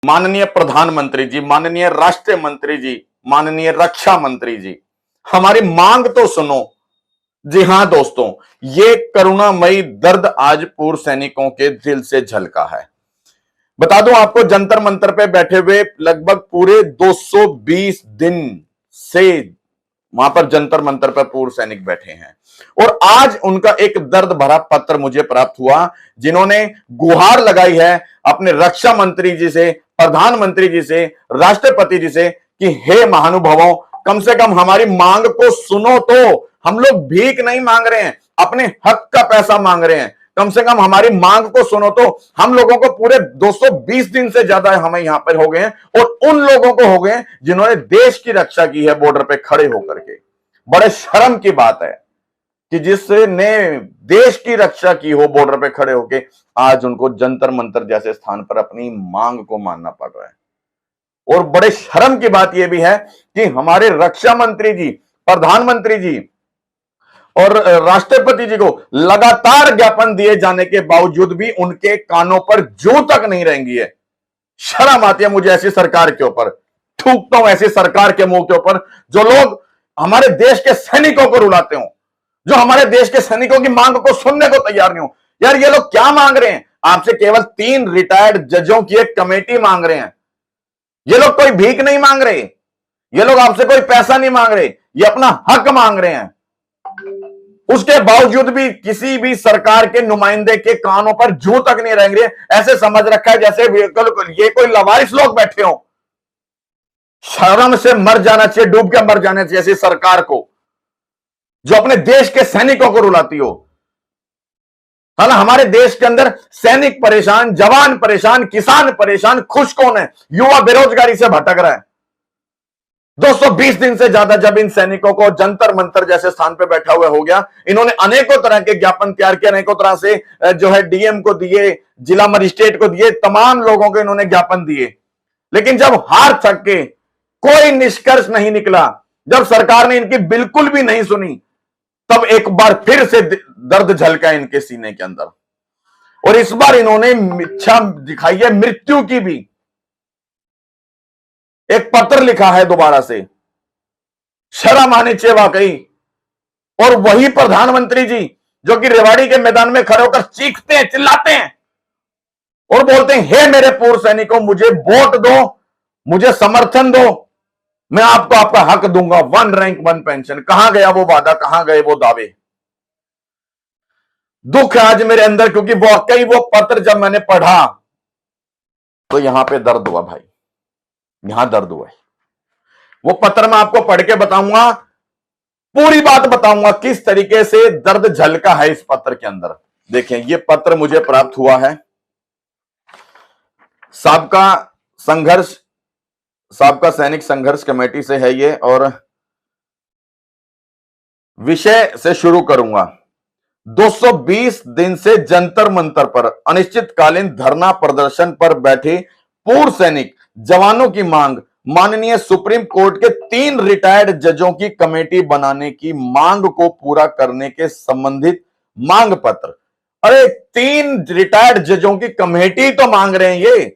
माननीय प्रधानमंत्री जी, माननीय राष्ट्रीय मंत्री जी, माननीय रक्षा मंत्री जी, हमारी मांग तो सुनो। जी हां दोस्तों, ये करुणामयी दर्द आज पूर्व सैनिकों के दिल से झलका है। बता दूं आपको, जंतर मंतर पे बैठे हुए लगभग पूरे 220 दिन से वहां पर जंतर मंतर पर पूर्व सैनिक बैठे हैं और आज उनका एक दर्द भरा पत्र मुझे प्राप्त हुआ, जिन्होंने गुहार लगाई है अपने रक्षा मंत्री जी से, प्रधानमंत्री जी से, राष्ट्रपति जी से कि हे महानुभावों, कम से कम हमारी मांग को सुनो। तो हम लोग भीख नहीं मांग रहे हैं, अपने हक का पैसा मांग रहे हैं, कम से कम हमारी मांग को सुनो। तो हम लोगों को पूरे 220 दिन से ज्यादा हमें यहां पर हो गए हैं और उन लोगों को हो गए हैं जिन्होंने देश की रक्षा की है बॉर्डर पे खड़े होकर के। बड़े शर्म की बात है कि जिसने देश की रक्षा की हो बॉर्डर पे खड़े होके, आज उनको जंतर मंतर जैसे स्थान पर अपनी मांग को मानना पड़ रहा है। और बड़े शर्म की बात यह भी है कि हमारे रक्षा मंत्री जी, प्रधानमंत्री जी और राष्ट्रपति जी को लगातार ज्ञापन दिए जाने के बावजूद भी उनके कानों पर जू तक नहीं रेंगी है। शर्म आती है मुझे ऐसी सरकार के ऊपर। थूकता हूं ऐसी सरकार के मुंह के ऊपर जो लोग हमारे देश के सैनिकों को रुलाते हो, जो हमारे देश के सैनिकों की मांग को सुनने को तैयार नहीं हो। यार ये लोग क्या मांग रहे हैं? आपसे केवल 3 रिटायर्ड जजों की एक कमेटी मांग रहे हैं। ये लोग कोई भीख नहीं मांग रहे, ये लोग आपसे कोई पैसा नहीं मांग रहे, ये अपना हक मांग रहे हैं। उसके बावजूद भी किसी भी सरकार के नुमाइंदे के कानों पर जू तक नहीं रहेंगे। ऐसे समझ रखा है जैसे ये कोई लवारिस लोग बैठे हो। शर्म से मर जाना चाहिए, डूब के मर जाना चाहिए ऐसी सरकार को जो अपने देश के सैनिकों को रुलाती हो। हालांकि हमारे देश के अंदर सैनिक परेशान, जवान परेशान, किसान परेशान, खुश कौन है? युवा बेरोजगारी से भटक रहा है। 220 दिन से ज्यादा जब इन सैनिकों को जंतर मंतर जैसे स्थान पे बैठा हुआ हो गया, इन्होंने अनेकों तरह के ज्ञापन तैयार किए, अनेकों तरह से जो है डीएम को दिए, जिला मजिस्ट्रेट को दिए, तमाम लोगों को इन्होंने ज्ञापन दिए। लेकिन जब हार थक के कोई निष्कर्ष नहीं निकला, जब सरकार ने इनकी बिल्कुल भी नहीं सुनी, तब एक बार फिर से दर्द झलका इनके सीने के अंदर और इस बार इन्होंने इच्छा दिखाई है मृत्यु की भी। एक पत्र लिखा है दोबारा से, शर्म आनी चाहिए वाकई। और वही प्रधानमंत्री जी जो कि रेवाड़ी के मैदान में खड़े होकर चीखते हैं, चिल्लाते हैं और बोलते हैं, हे मेरे पूर्व सैनिकों, मुझे वोट दो, मुझे समर्थन दो, मैं आपको आपका हक दूंगा, 1 रैंक 1 पेंशन। कहां गया वो वादा, कहां गए वो दावे? दुख है आज मेरे अंदर, क्योंकि वाकई वो पत्र जब मैंने पढ़ा तो यहां पे दर्द हुआ भाई, यहां दर्द हुआ है। वो पत्र मैं आपको पढ़ के बताऊंगा, पूरी बात बताऊंगा किस तरीके से दर्द झलका है इस पत्र के अंदर। देखें, ये पत्र मुझे प्राप्त हुआ है साबका सैनिक संघर्ष कमेटी से है ये, और विषय से शुरू करूंगा। 220 दिन से जंतर मंतर पर अनिश्चितकालीन धरना प्रदर्शन पर बैठे पूर्व सैनिक जवानों की मांग, माननीय सुप्रीम कोर्ट के 3 रिटायर्ड जजों की कमेटी बनाने की मांग को पूरा करने के संबंधित मांग पत्र। अरे 3 रिटायर्ड जजों की कमेटी तो मांग रहे हैं।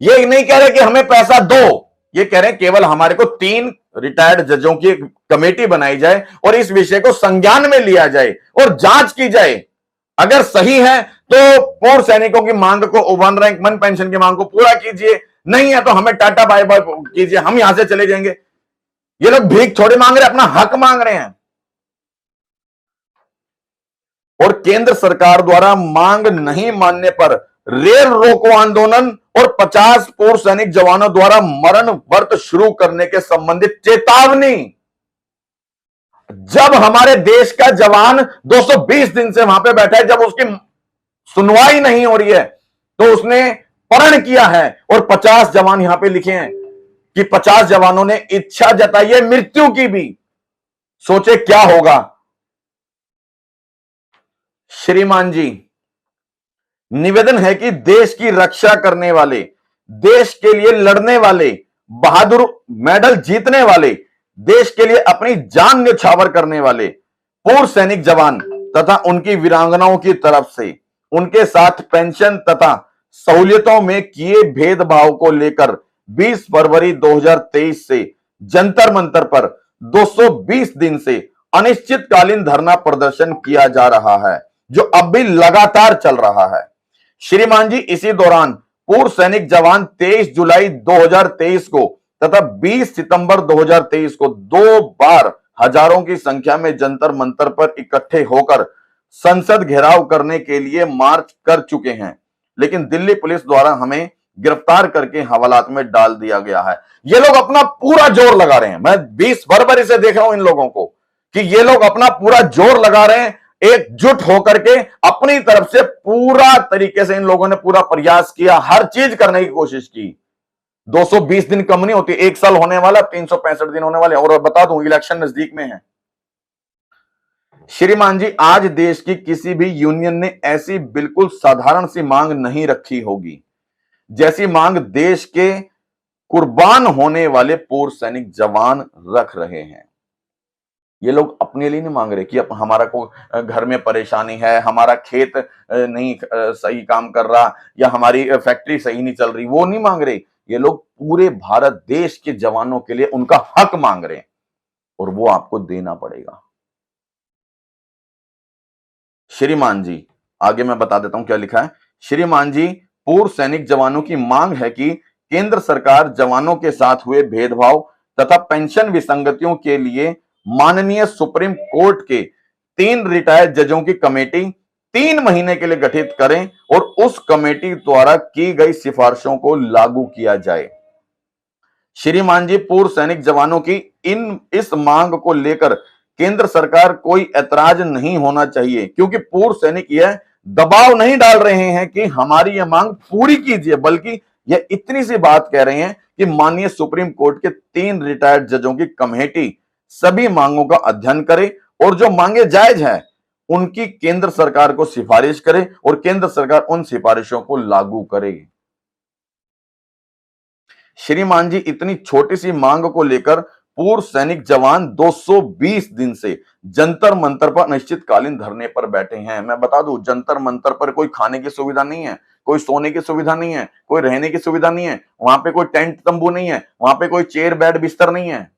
ये नहीं कह रहे कि हमें पैसा दो, ये कह रहे हैं केवल हमारे को 3 रिटायर्ड जजों की कमेटी बनाई जाए और इस विषय को संज्ञान में लिया जाए और जांच की जाए। अगर सही है तो पूर्व सैनिकों की मांग को, 1 रैंक 1 पेंशन की मांग को पूरा कीजिए, नहीं है तो हमें टाटा बाय बाय कीजिए, हम यहां से चले जाएंगे। ये लोग भीख थोड़े मांग रहे हैं, अपना हक मांग रहे हैं। और केंद्र सरकार द्वारा मांग नहीं मानने पर रेल रोको आंदोलन और 50 पूर्व सैनिक जवानों द्वारा मरण व्रत शुरू करने के संबंधित चेतावनी। जब हमारे देश का जवान 220 दिन से वहां पे बैठा है, जब उसकी सुनवाई नहीं हो रही है, तो उसने प्रण किया है और 50 जवान यहां पे लिखे हैं कि 50 जवानों ने इच्छा जताई है मृत्यु की भी। सोचे क्या होगा। श्रीमान जी, निवेदन है कि देश की रक्षा करने वाले, देश के लिए लड़ने वाले, बहादुर मेडल जीतने वाले, देश के लिए अपनी जान न्यौछावर करने वाले पूर्व सैनिक जवान तथा उनकी वीरांगनाओं की तरफ से उनके साथ पेंशन तथा सहूलियतों में किए भेदभाव को लेकर 20 फरवरी 2023 से जंतर मंतर पर 220 दिन से अनिश्चितकालीन धरना प्रदर्शन किया जा रहा है, जो अब भी लगातार चल रहा है। श्रीमान जी, इसी दौरान पूर्व सैनिक जवान 23 जुलाई 2023 को तथा 20 सितंबर 2023 को 2 बार हजारों की संख्या में जंतर मंतर पर इकट्ठे होकर संसद घेराव करने के लिए मार्च कर चुके हैं, लेकिन दिल्ली पुलिस द्वारा हमें गिरफ्तार करके हवालात में डाल दिया गया है। ये लोग अपना पूरा जोर लगा रहे हैं। मैं 20 फरवरी से देख रहा हूं इन लोगों को कि ये लोग अपना पूरा जोर लगा रहे हैं, एकजुट होकर के अपनी तरफ से पूरा तरीके से इन लोगों ने पूरा प्रयास किया, हर चीज करने की कोशिश की। 220 दिन कम नहीं होती, एक साल होने वाला, 365 दिन होने वाले। और बता दूं, इलेक्शन नजदीक में है। श्रीमान जी, आज देश की किसी भी यूनियन ने ऐसी बिल्कुल साधारण सी मांग नहीं रखी होगी जैसी मांग देश के कुर्बान होने वाले पूर्व सैनिक जवान रख रहे हैं। ये लोग अपने लिए नहीं मांग रहे कि हमारा को घर में परेशानी है, हमारा खेत नहीं सही काम कर रहा, या हमारी फैक्ट्री सही नहीं चल रही, वो नहीं मांग रहे। ये लोग पूरे भारत देश के जवानों के लिए उनका हक मांग रहे हैं, और वो आपको देना पड़ेगा। श्रीमान जी, आगे मैं बता देता हूं क्या लिखा है। श्रीमान जी, पूर्व सैनिक जवानों की मांग है कि केंद्र सरकार जवानों के साथ हुए भेदभाव तथा पेंशन विसंगतियों के लिए माननीय सुप्रीम कोर्ट के 3 रिटायर्ड जजों की कमेटी 3 महीने के लिए गठित करें और उस कमेटी द्वारा की गई सिफारिशों को लागू किया जाए। श्रीमान जी, पूर्व सैनिक जवानों की इस मांग को लेकर केंद्र सरकार कोई ऐतराज नहीं होना चाहिए, क्योंकि पूर्व सैनिक यह दबाव नहीं डाल रहे हैं कि हमारी यह मांग पूरी कीजिए, बल्कि यह इतनी सी बात कह रहे हैं कि माननीय सुप्रीम कोर्ट के 3 रिटायर्ड जजों की कमेटी सभी मांगों का अध्ययन करे और जो मांगे जायज है उनकी केंद्र सरकार को सिफारिश करे और केंद्र सरकार उन सिफारिशों को लागू करेगी। श्रीमान जी, इतनी छोटी सी मांग को लेकर पूर्व सैनिक जवान 220 दिन से जंतर मंतर पर अनिश्चितकालीन धरने पर बैठे हैं। मैं बता दूं, जंतर मंतर पर कोई खाने की सुविधा नहीं है, कोई सोने की सुविधा नहीं है, कोई रहने की सुविधा नहीं है, वहां पे कोई टेंट तंबू नहीं है, वहां पे कोई चेयर बेड बिस्तर नहीं है।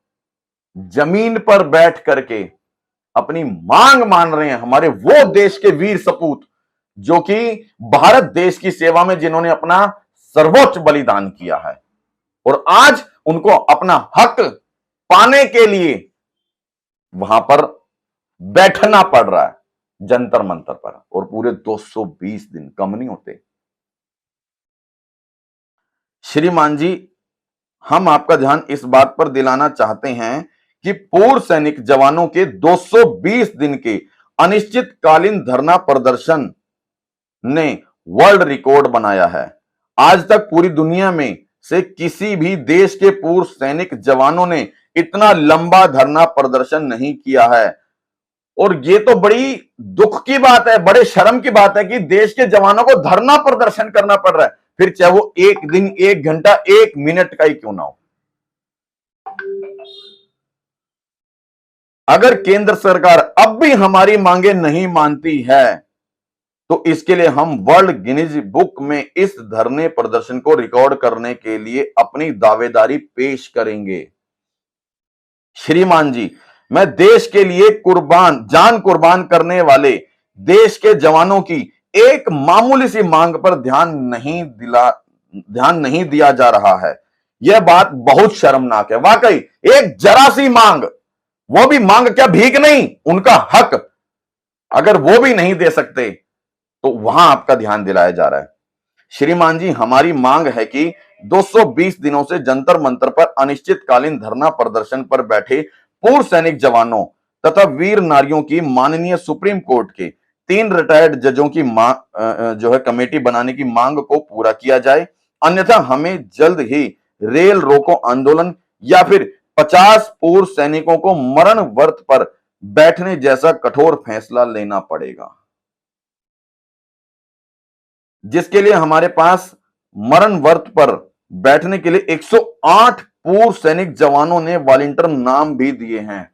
जमीन पर बैठ करके अपनी मांग मान रहे हैं हमारे वो देश के वीर सपूत, जो कि भारत देश की सेवा में जिन्होंने अपना सर्वोच्च बलिदान किया है, और आज उनको अपना हक पाने के लिए वहां पर बैठना पड़ रहा है जंतर मंतर पर, और पूरे 220 दिन कम नहीं होते। श्रीमान जी, हम आपका ध्यान इस बात पर दिलाना चाहते हैं कि पूर्व सैनिक जवानों के 220 दिन के अनिश्चितकालीन धरना प्रदर्शन ने वर्ल्ड रिकॉर्ड बनाया है। आज तक पूरी दुनिया में से किसी भी देश के पूर्व सैनिक जवानों ने इतना लंबा धरना प्रदर्शन नहीं किया है, और ये तो बड़ी दुख की बात है, बड़े शर्म की बात है कि देश के जवानों को धरना प्रदर्शन करना पड़ रहा है, फिर चाहे वो 1 दिन, 1 घंटा, 1 मिनट का ही क्यों ना हो। अगर केंद्र सरकार अब भी हमारी मांगे नहीं मानती है तो इसके लिए हम वर्ल्ड गिनीज बुक में इस धरने प्रदर्शन को रिकॉर्ड करने के लिए अपनी दावेदारी पेश करेंगे। श्रीमान जी, मैं देश के लिए जान कुर्बान करने वाले देश के जवानों की एक मामूली सी मांग पर ध्यान नहीं दिया जा रहा है। यह बात बहुत शर्मनाक है। वाकई एक जरा सी मांग, वो भी मांग क्या, भीख नहीं, उनका हक, अगर वो भी नहीं दे सकते तो वहां आपका ध्यान दिलाया जा रहा है। श्रीमान जी, हमारी मांग है कि 220 दिनों से जंतर मंतर पर अनिश्चितकालीन धरना प्रदर्शन पर बैठे पूर्व सैनिक जवानों तथा वीर नारियों की माननीय सुप्रीम कोर्ट के 3 रिटायर्ड जजों की कमेटी बनाने की मांग को पूरा किया जाए, अन्यथा हमें जल्द ही रेल रोको आंदोलन या फिर 50 पूर्व सैनिकों को मरण वर्त पर बैठने जैसा कठोर फैसला लेना पड़ेगा, जिसके लिए हमारे पास मरण वर्त पर बैठने के लिए 108 पूर्व सैनिक जवानों ने वॉलंटियर नाम भी दिए हैं।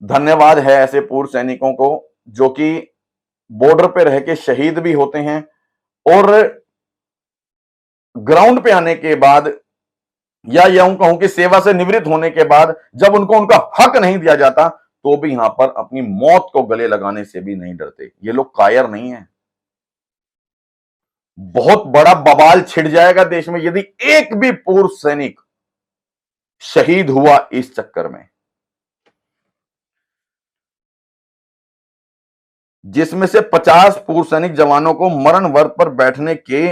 धन्यवाद है ऐसे पूर्व सैनिकों को जो कि बॉर्डर पे रह के शहीद भी होते हैं और ग्राउंड पे आने के बाद या यूं कहूं कि सेवा से निवृत्त होने के बाद जब उनको उनका हक नहीं दिया जाता तो भी यहां पर अपनी मौत को गले लगाने से भी नहीं डरते। ये लोग कायर नहीं है। बहुत बड़ा बवाल छिड़ जाएगा देश में यदि एक भी पूर्व सैनिक शहीद हुआ इस चक्कर में, जिसमें से 50 पूर्व सैनिक जवानों को मरण वर्ग पर बैठने के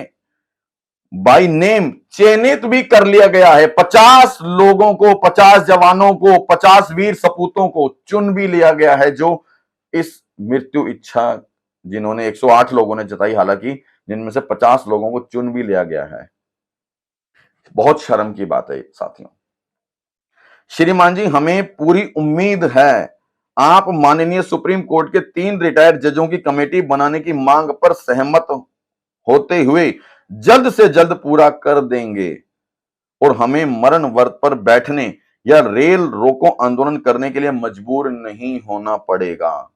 बाय नेम चयनित भी कर लिया गया है। 50 लोगों को, 50 जवानों को, 50 वीर सपूतों को चुन भी लिया गया है, जो इस मृत्यु इच्छा जिन्होंने 108 लोगों ने जताई, हालांकि जिनमें से 50 लोगों को चुन भी लिया गया है। बहुत शर्म की बात है साथियों। श्रीमान जी, हमें पूरी उम्मीद है आप माननीय सुप्रीम कोर्ट के 3 रिटायर्ड जजों की कमेटी बनाने की मांग पर सहमत होते हुए जल्द से जल्द पूरा कर देंगे और हमें मरण वर्ग पर बैठने या रेल रोको आंदोलन करने के लिए मजबूर नहीं होना पड़ेगा।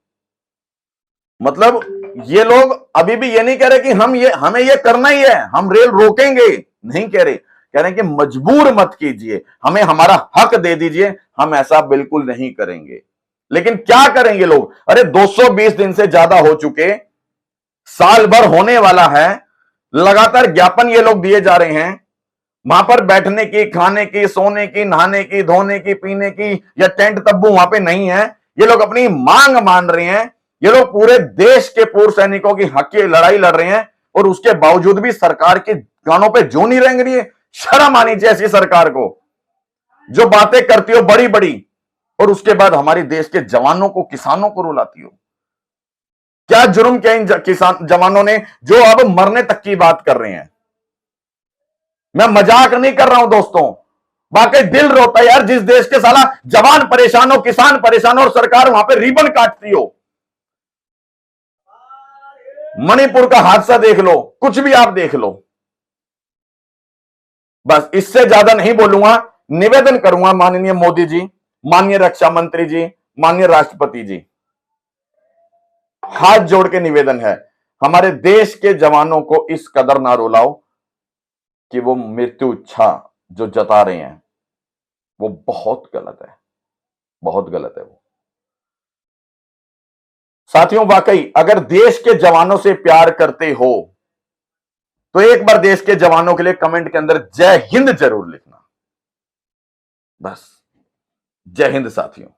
मतलब ये लोग अभी भी ये नहीं कह रहे कि हमें ये करना ही है, हम रेल रोकेंगे, नहीं कह रहे, कह रहे हैं कि मजबूर मत कीजिए, हमें हमारा हक दे दीजिए, हम ऐसा बिल्कुल नहीं करेंगे। लेकिन क्या करेंगे लोग? अरे 220 दिन से ज्यादा हो चुके, साल भर होने वाला है, लगातार ज्ञापन ये लोग दिए जा रहे हैं, वहां पर बैठने की, खाने की, सोने की, नहाने की, धोने की, पीने की या टेंट तब्बू वहां पे नहीं है। ये लोग अपनी मांग मान रहे हैं। ये लोग पूरे देश के पूर्व सैनिकों की हक की लड़ाई लड़ रहे हैं और उसके बावजूद भी सरकार के कानों पे जो नहीं रेंग रही है। शर्म आनी चाहिए ऐसी सरकार को, जो बातें करती हो बड़ी बड़ी और उसके बाद हमारे देश के जवानों को, किसानों को रुलाती हो। क्या जुर्म किया इन किसान जवानों ने जो अब मरने तक की बात कर रहे हैं? मैं मजाक नहीं कर रहा हूं दोस्तों, वाकई दिल रोता है यार, जिस देश के साला जवान परेशान हो, किसान परेशान हो और सरकार वहां पे रिबन काटती हो। मणिपुर का हादसा देख लो, कुछ भी आप देख लो। बस इससे ज्यादा नहीं बोलूंगा। निवेदन करूंगा माननीय मोदी जी, माननीय रक्षा मंत्री जी, माननीय राष्ट्रपति जी, हाथ जोड़ के निवेदन है, हमारे देश के जवानों को इस कदर ना रुलाओ कि वो मृत्यु इच्छा जो जता रहे हैं वो बहुत गलत है, बहुत गलत है वो। साथियों, वाकई अगर देश के जवानों से प्यार करते हो तो एक बार देश के जवानों के लिए कमेंट के अंदर जय हिंद जरूर लिखना। बस, जय हिंद साथियों।